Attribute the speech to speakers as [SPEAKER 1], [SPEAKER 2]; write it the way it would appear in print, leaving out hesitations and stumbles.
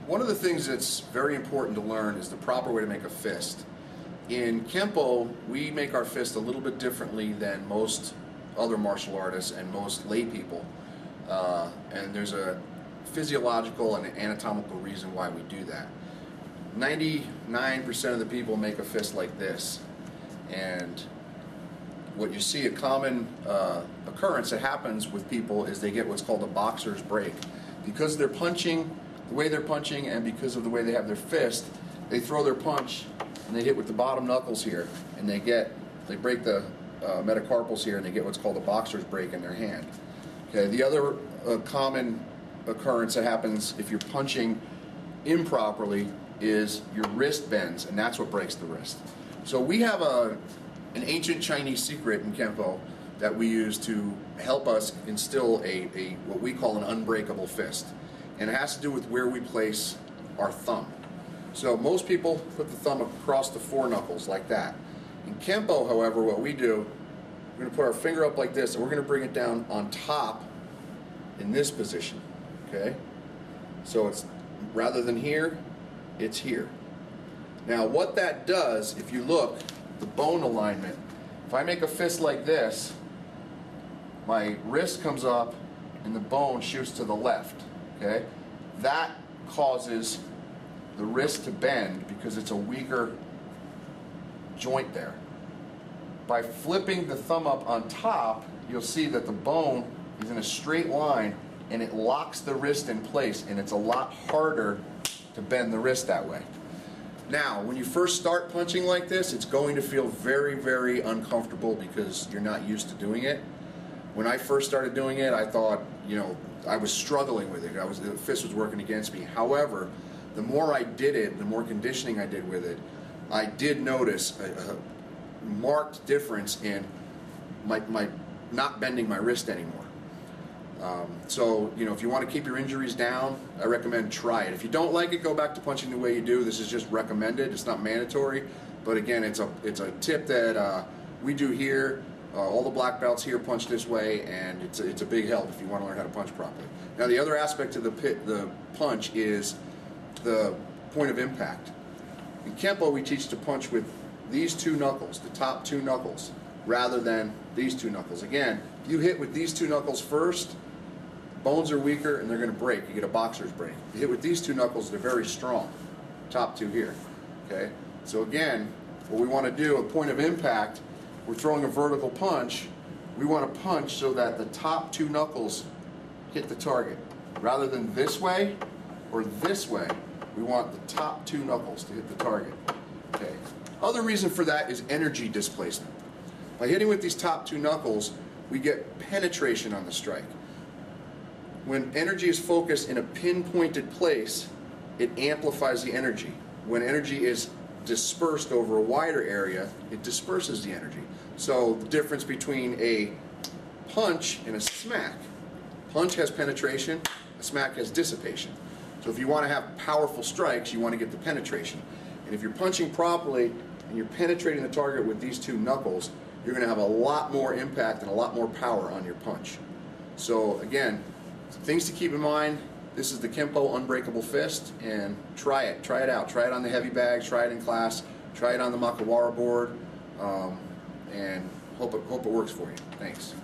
[SPEAKER 1] One of the things that's very important to learn is the proper way to make a fist. In Kenpo, we make our fist a little bit differently than most other martial artists and most lay people. And there's a physiological and anatomical reason why we do that. 99% of the people make a fist like this. And what you see, a common occurrence that happens with people is they get what's called a boxer's break. Because they're punching the way they're punching and because of the way they have their fist, they throw their punch and they hit with the bottom knuckles here, and they break the metacarpals here, and they get what's called a boxer's break in their hand. Okay. The other common occurrence that happens if you're punching improperly is your wrist bends, and that's what breaks the wrist. So we have an ancient Chinese secret in Kenpo that we use to help us instill what we call an unbreakable fist. And it has to do with where we place our thumb. So most people put the thumb across the foreknuckles like that. In Kenpo, however, what we do, we're going to put our finger up like this, and we're going to bring it down on top in this position. Okay? So it's, rather than here, it's here. Now what that does, if you look, the bone alignment, if I make a fist like this, my wrist comes up and the bone shoots to the left. Okay? That causes the wrist to bend because it's a weaker joint there. By flipping the thumb up on top, you'll see that the bone is in a straight line and it locks the wrist in place, and it's a lot harder to bend the wrist that way. Now, when you first start punching like this, it's going to feel very, very uncomfortable because you're not used to doing it. When I first started doing it, I thought, I was struggling with it. The fist was working against me. However, the more I did it, the more conditioning I did with it, I did notice a marked difference in my not bending my wrist anymore. So, if you want to keep your injuries down, I recommend try it. If you don't like it, go back to punching the way you do. This is just recommended. It's not mandatory. But again, it's a tip that we do here. All the black belts here punch this way, and it's a big help if you want to learn how to punch properly. Now, the other aspect of the punch is the point of impact. In Kenpo, we teach to punch with these two knuckles, the top two knuckles, rather than these two knuckles. Again, if you hit with these two knuckles first, bones are weaker and they're going to break. You get a boxer's break. If you hit with these two knuckles, they're very strong. Top two here. Okay? So again, what we want to do, a point of impact, we're throwing a vertical punch, we want to punch so that the top two knuckles hit the target. Rather than this way or this way, we want the top two knuckles to hit the target. Okay. Other reason for that is energy displacement. By hitting with these top two knuckles, we get penetration on the strike. When energy is focused in a pinpointed place, it amplifies the energy. When energy is dispersed over a wider area, it disperses the energy. So the difference between a punch and a smack. Punch has penetration, a smack has dissipation. So if you want to have powerful strikes, you want to get the penetration. And if you're punching properly and you're penetrating the target with these two knuckles, you're going to have a lot more impact and a lot more power on your punch. So again, things to keep in mind. This is the Kenpo Unbreakable Fist, and try it out. Try it on the heavy bags, try it in class, try it on the Makawara board, and hope it works for you. Thanks.